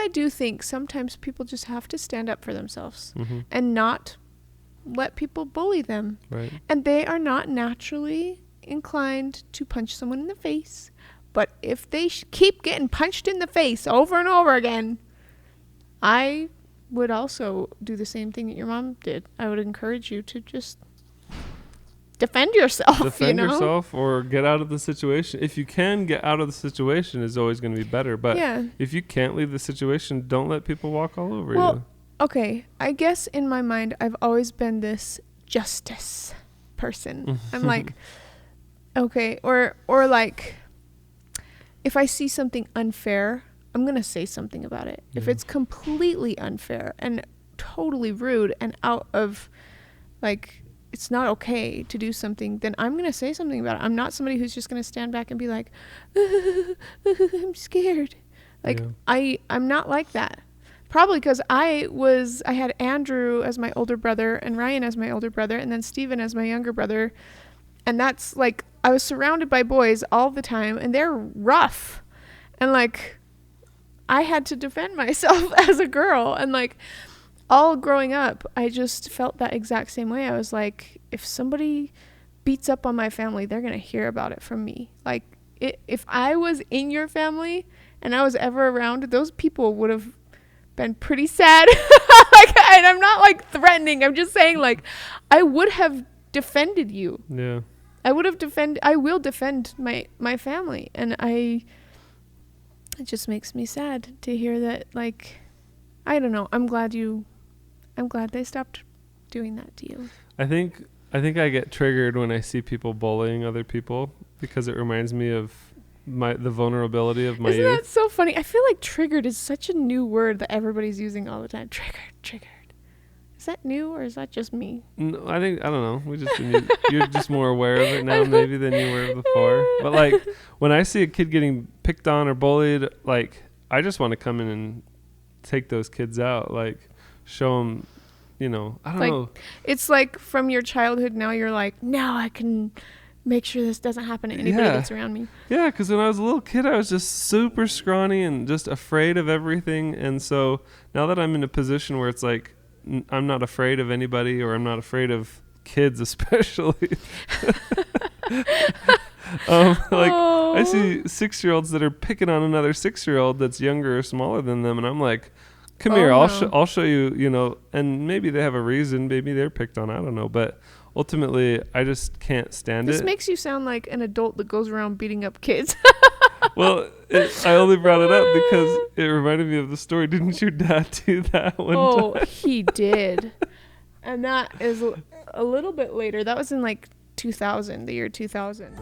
do think sometimes people just have to stand up for themselves and not let people bully them. Right. And they are not naturally inclined to punch someone in the face. But if they keep getting punched in the face over and over again, I would also do the same thing that your mom did. I would encourage you to just defend yourself. Defend yourself or get out of the situation. If you can get out of the situation, is always going to be better. But if you can't leave the situation, don't let people walk all over you. Okay, I guess in my mind, I've always been this justice person. I'm like, okay, or like, if I see something unfair, I'm going to say something about it. Yeah. If it's completely unfair and totally rude and out of, like, it's not okay to do something, then I'm going to say something about it. I'm not somebody who's just going to stand back and be like, I'm scared. Like, I'm not like that. Probably because I had Andrew as my older brother and Ryan as my older brother and then Steven as my younger brother. And that's like, I was surrounded by boys all the time and they're rough. And like, I had to defend myself as a girl. And like, all growing up, I just felt that exact same way. I was like, if somebody beats up on my family, they're going to hear about it from me. Like, if I was in your family and I was ever around, those people would have been pretty sad. Like, and I'm not like threatening. I'm just saying, like, I would have defended you. Yeah. I will defend my family. And it just makes me sad to hear that, like, I don't know. I'm glad they stopped doing that to you. I think I get triggered when I see people bullying other people because it reminds me of the vulnerability of my youth. Isn't that so funny? I feel like triggered is such a new word that everybody's using all the time. Triggered. Is that new or is that just me? No, I don't know. You're just more aware of it now maybe than you were before. But like when I see a kid getting picked on or bullied, like I just want to come in and take those kids out, like show them, I don't know. It's like from your childhood now you're like, now I can make sure this doesn't happen to anybody that's around me. Yeah, because when I was a little kid, I was just super scrawny and just afraid of everything. And so now that I'm in a position where it's like, I'm not afraid of anybody, or I'm not afraid of kids especially. I see 6-year-olds that are picking on another 6-year-old that's younger or smaller than them. And I'm like, come here, I'll show you, and maybe they have a reason. Maybe they're picked on. I don't know. But ultimately, I just can't stand it. This makes you sound like an adult that goes around beating up kids. Well, I only brought it up because it reminded me of the story. Didn't your dad do that one time? Oh, he did. And that is a little bit later. That was in like 2000, the year 2000.